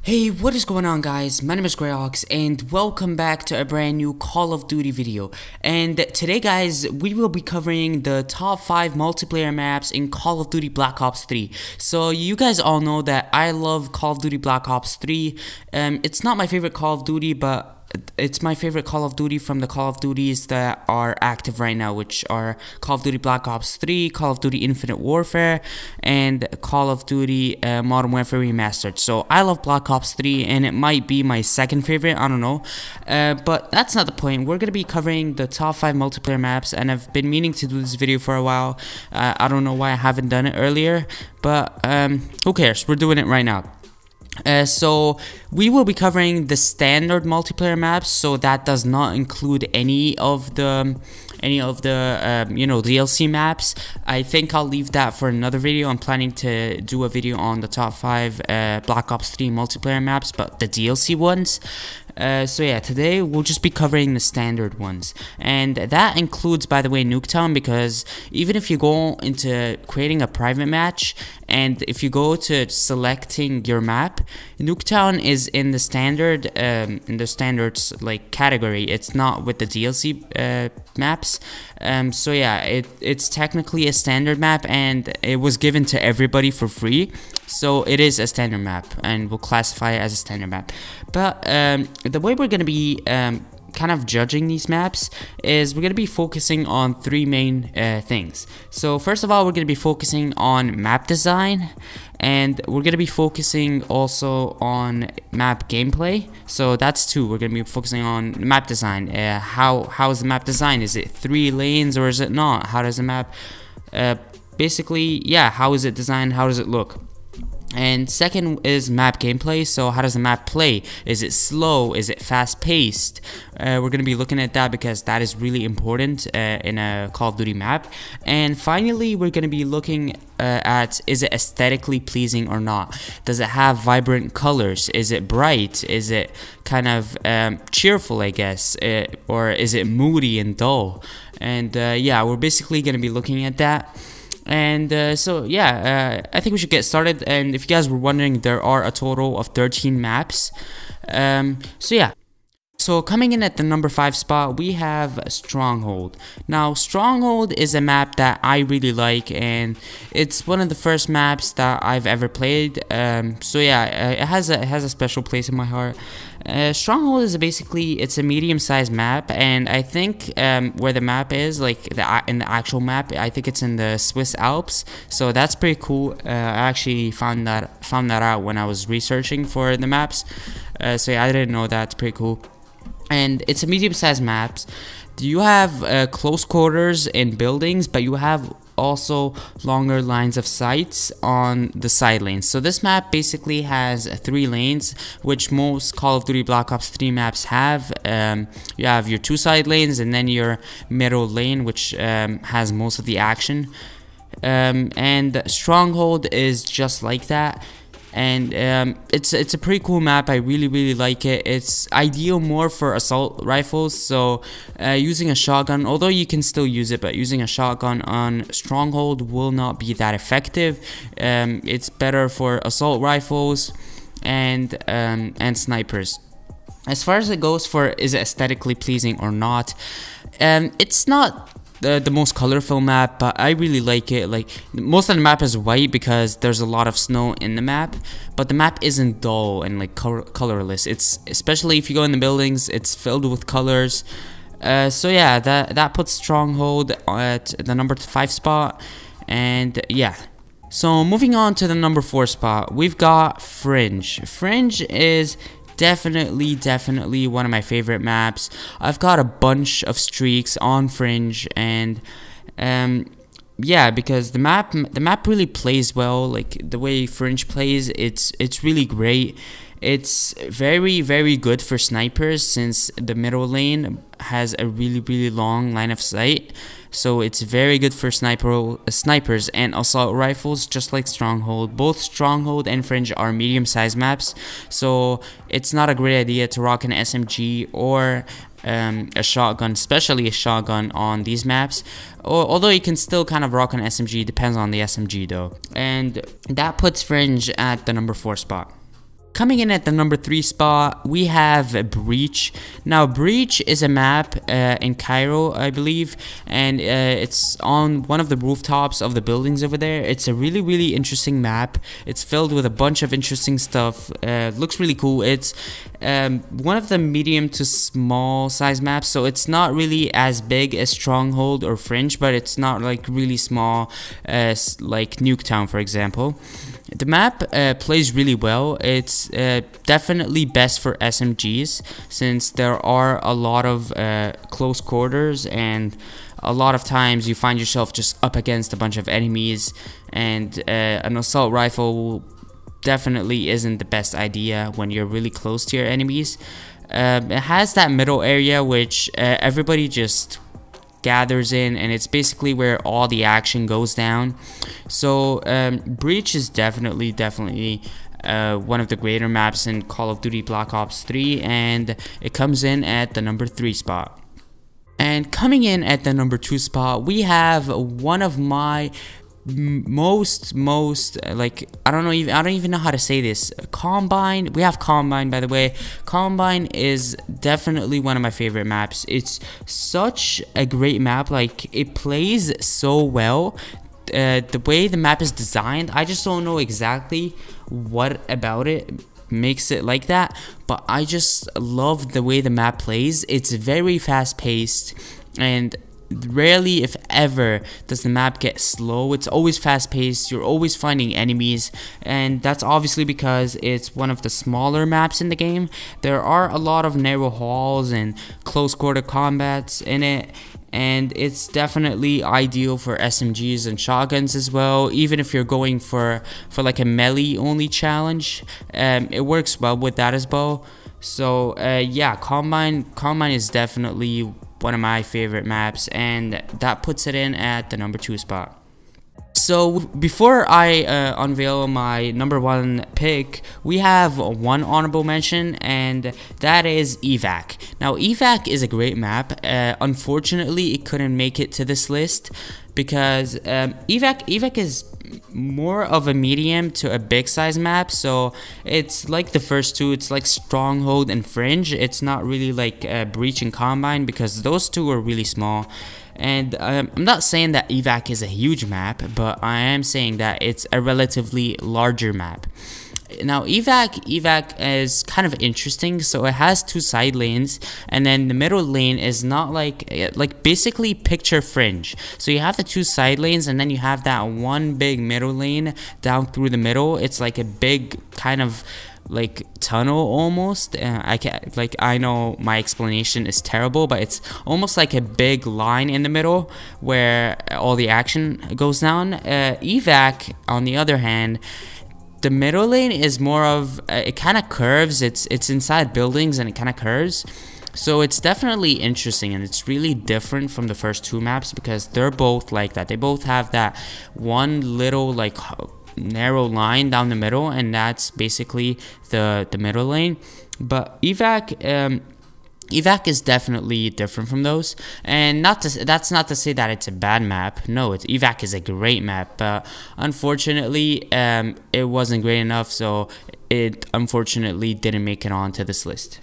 Hey, what is going on, guys? My name is Greyox and welcome back to a brand new Call of Duty video. And today, guys, we will be covering the top 5 multiplayer maps in Call of Duty Black Ops 3. So you guys all know that I love Call of Duty Black Ops 3. It's not my favorite Call of Duty, but it's my favorite Call of Duty from the Call of Duties that are active right now, which are Call of Duty Black Ops 3, Call of Duty Infinite Warfare, and Call of Duty Modern Warfare Remastered. So I love Black Ops 3, and it might be my second favorite, I don't know. But that's not the point. We're going to be covering the top 5 multiplayer maps, and I've been meaning to do this video for a while. I don't know why I haven't done it earlier, but who cares? We're doing it right now. So we will be covering the standard multiplayer maps, so that does not include any of the DLC maps. I think I'll leave that for another video. I'm planning to do a video on the top 5 Black Ops 3 multiplayer maps, but the DLC ones. So yeah, today we'll just be covering the standard ones, and that includes, by the way, Nuketown, because even if you go into creating a private match and if you go to selecting your map, Nuketown is in the standard standards like category. It's not with the DLC maps. So yeah, it's technically a standard map, and it was given to everybody for free. So it is a standard map, and we'll classify it as a standard map. But the way we're going to be kind of judging these maps is we're going to be focusing on 3 main things. So first of all, we're going to be focusing on map design, and we're going to be focusing also on map gameplay. So that's 2. We're going to be focusing on map design. How is the map design? Is it 3 lanes or is it not? How does the map basically, yeah, how is it designed? How does it look? And second is map gameplay. So how does the map play? Is it slow? Is it fast paced? We're going to be looking at that because that is really important in a Call of Duty map. And finally, we're going to be looking at, is it aesthetically pleasing or not? Does it have vibrant colors? Is it bright? Is it kind of cheerful, I guess? Or is it moody and dull? And yeah, we're basically going to be looking at that. And so yeah, I think we should get started. And if you guys were wondering, there are a total of 13 maps. So yeah. So coming in at the number 5 spot, we have Stronghold. Now, Stronghold is a map that I really like, and it's one of the first maps that I've ever played. So yeah, it has a special place in my heart. Stronghold is basically, it's a medium-sized map, and I think where the map is, like in the actual map, I think it's in the Swiss Alps. So that's pretty cool. I actually found that out when I was researching for the maps. So yeah, I didn't know that. It's pretty cool. And it's a medium-sized map. You have close quarters in buildings, but you have also longer lines of sights on the side lanes. So this map basically has 3 lanes, which most Call of Duty Black Ops 3 maps have. You have your 2 side lanes and then your middle lane, which has most of the action. And Stronghold is just like that. And it's a pretty cool map. I really like it. It's ideal more for assault rifles, so using a shotgun, although you can still use it, but using a shotgun on Stronghold will not be that effective. It's better for assault rifles and snipers. As far as it goes for, is it aesthetically pleasing or not, it's not the most colorful map, but I really like it. Like, most of the map is white because there's a lot of snow in the map, but the map isn't dull and like colorless. It's, especially if you go in the buildings, it's filled with colors. So yeah, that puts Stronghold at the number 5 spot. And yeah, so moving on to the number 4 spot, we've got Fringe. Fringe is definitely one of my favorite maps. I've got a bunch of streaks on Fringe, and yeah, because the map really plays well. Like, the way Fringe plays, it's really great. It's very good for snipers, since the middle lane has a really long line of sight. So it's very good for snipers and assault rifles, just like Stronghold. Both Stronghold and Fringe are medium-sized maps, so it's not a great idea to rock an SMG or a shotgun, especially a shotgun on these maps. Although you can still kind of rock an SMG, depends on the SMG though. And that puts Fringe at the number 4 spot. coming in at the number 3 spot, we have Breach. Now, Breach is a map in Cairo, I believe, and it's on one of the rooftops of the buildings over there. It's a really, really interesting map. It's filled with a bunch of interesting stuff. Looks really cool. It's one of the medium to small size maps, so it's not really as big as Stronghold or Fringe, but it's not like really small as like Nuketown, for example. The map plays really well. It's definitely best for SMGs, since there are a lot of close quarters, and a lot of times you find yourself just up against a bunch of enemies, and an assault rifle definitely isn't the best idea when you're really close to your enemies. It has that middle area which everybody just gathers in, and it's basically where all the action goes down. So Breach is definitely one of the greater maps in Call of Duty Black Ops 3, and it comes in at the number 3 spot. And coming in at the number 2 spot, we have one of my most like I don't even know how to say this. Columbine. We have Columbine, by the way. Columbine is definitely one of my favorite maps. It's such a great map. Like, it plays so well. The way the map is designed, I just don't know exactly what about it makes it like that, but I just love the way the map plays. It's very fast paced, and rarely, if ever, does the map get slow. It's always fast paced. You're always finding enemies, and that's obviously because it's one of the smaller maps in the game. There are a lot of narrow halls and close quarter combats in it, and it's definitely ideal for SMGs and shotguns as well. Even if you're going for like a melee only challenge, it works well with that as well. So yeah, Columbine is definitely one of my favorite maps, and that puts it in at the number 2 spot. So before I unveil my number 1 pick, we have one honorable mention, and that is evac. Now, evac is a great map. Unfortunately, it couldn't make it to this list because evac is more of a medium to a big size map, so it's like the first two. It's like Stronghold and Fringe. It's not really like Breach and Columbine, because those two are really small. And I'm not saying that evac is a huge map, but I am saying that it's a relatively larger map. Now, evac is kind of interesting. So it has 2 side lanes, and then the middle lane is not like basically picture Fringe. So you have the 2 side lanes, and then you have that one big middle lane down through the middle. It's like a big kind of like tunnel almost. I know my explanation is terrible, but it's almost like a big line in the middle where all the action goes down. Evac, on the other hand, the middle lane is more of it kind of curves. It's inside buildings, and it kind of curves. So it's definitely interesting, and it's really different from the first 2 maps because they're both like that. They both have that one little like narrow line down the middle, and that's basically the middle lane. But evac is definitely different from those, and that's not to say that it's a bad map. No, evac is a great map, but unfortunately it wasn't great enough, so it unfortunately didn't make it onto this list.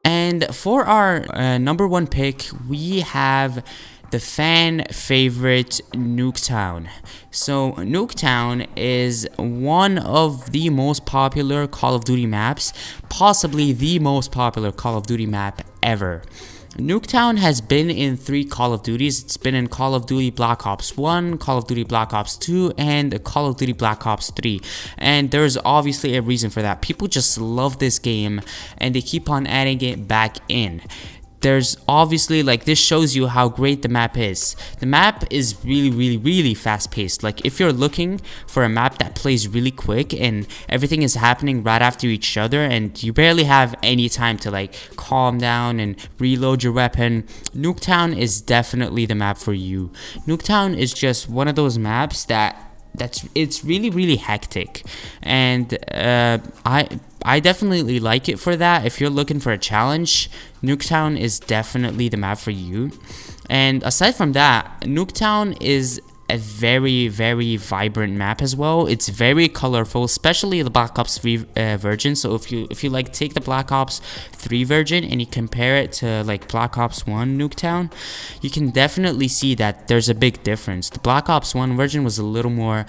And for our number 1 pick, we have the fan favorite Nuketown. So Nuketown is one of the most popular Call of Duty maps, possibly the most popular Call of Duty map ever. Nuketown has been in 3 Call of Duties. It's been in Call of Duty Black Ops 1, Call of Duty Black Ops 2, and Call of Duty Black Ops 3. And there's obviously a reason for that. People just love this game, and they keep on adding it back in. There's obviously, like, this shows you how great the map is. The map is really fast paced. Like, if you're looking for a map that plays really quick and everything is happening right after each other and you barely have any time to like calm down and reload your weapon, Nuketown is definitely the map for you. Nuketown is just one of those maps it's really hectic, and I definitely like it for that. If you're looking for a challenge, Nuketown is definitely the map for you. And aside from that, Nuketown is a very vibrant map as well. It's very colorful, especially the Black Ops 3 version. So if you like take the Black Ops 3 version and you compare it to like Black Ops 1 Nuketown, you can definitely see that there's a big difference. The Black Ops 1 version was a little more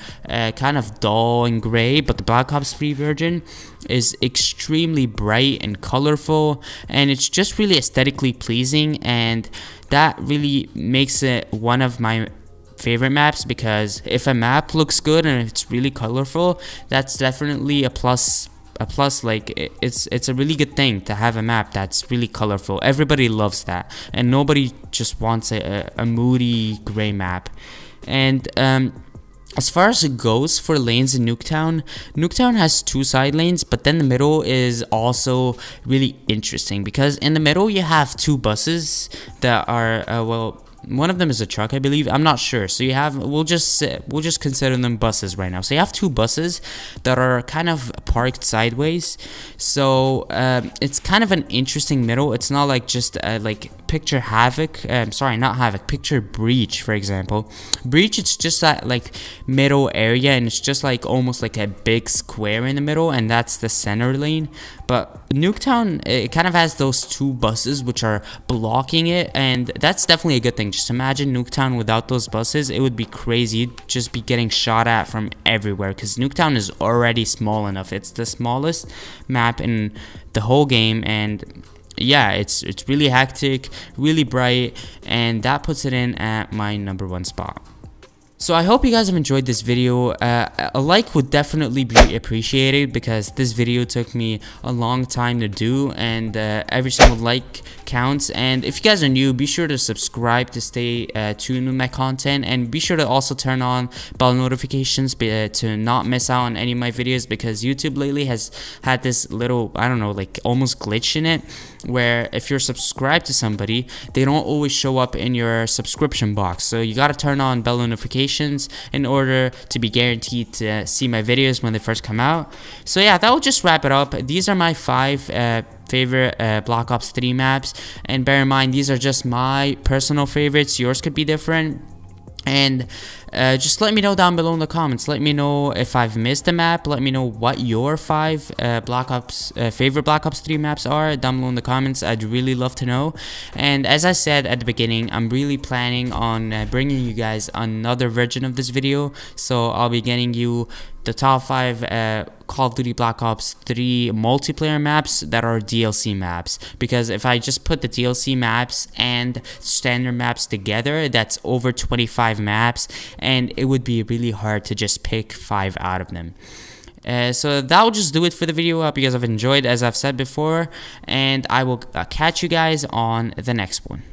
kind of dull and gray, but the Black Ops 3 version is extremely bright and colorful, and it's just really aesthetically pleasing, and that really makes it one of my favorite maps, because if a map looks good and it's really colorful, that's definitely a plus. Like it's a really good thing to have a map that's really colorful. Everybody loves that, and nobody just wants a moody gray map. And as far as it goes for lanes in Nuketown, Nuketown has 2 side lanes, but then the middle is also really interesting, because in the middle you have 2 buses that are well, one of them is a truck, I believe. I'm not sure. So you have, we'll just consider them buses right now. So you have 2 buses that are kind of parked sideways. So it's kind of an interesting middle. It's not like just like picture Havoc. Sorry, not Havoc. Picture Breach, for example. Breach, it's just that like middle area, and it's just like almost like a big square in the middle, and that's the center lane. But Nuketown, it kind of has those 2 buses which are blocking it, and that's definitely a good thing. Just imagine Nuketown without those buses. It would be crazy. You'd just be getting shot at from everywhere, because Nuketown is already small enough. It's the smallest map in the whole game, and yeah, it's really hectic, really bright, and that puts it in at my #1 spot. So I hope you guys have enjoyed this video. A like would definitely be appreciated, because this video took me a long time to do, and every single like counts. And if you guys are new, be sure to subscribe to stay tuned with my content, and be sure to also turn on bell notifications to not miss out on any of my videos, because YouTube lately has had this little, I don't know, like almost glitch in it, where if you're subscribed to somebody, they don't always show up in your subscription box. So you gotta turn on bell notifications in order to be guaranteed to see my videos when they first come out. So yeah, that will just wrap it up. These are my 5 favorite Black Ops 3 maps, and bear in mind, these are just my personal favorites. Yours could be different. And just let me know down below in the comments. Let me know if I've missed a map. Let me know what your 5 favorite Black Ops 3 maps are down below in the comments. I'd really love to know. And as I said at the beginning, I'm really planning on bringing you guys another version of this video. So I'll be getting you the top 5 Call of Duty Black Ops 3 multiplayer maps that are DLC maps, because if I just put the DLC maps and standard maps together, that's over 25 maps, and it would be really hard to just pick 5 out of them. So that will just do it for the video. I hope you guys have enjoyed, as I've said before, and I will catch you guys on the next one.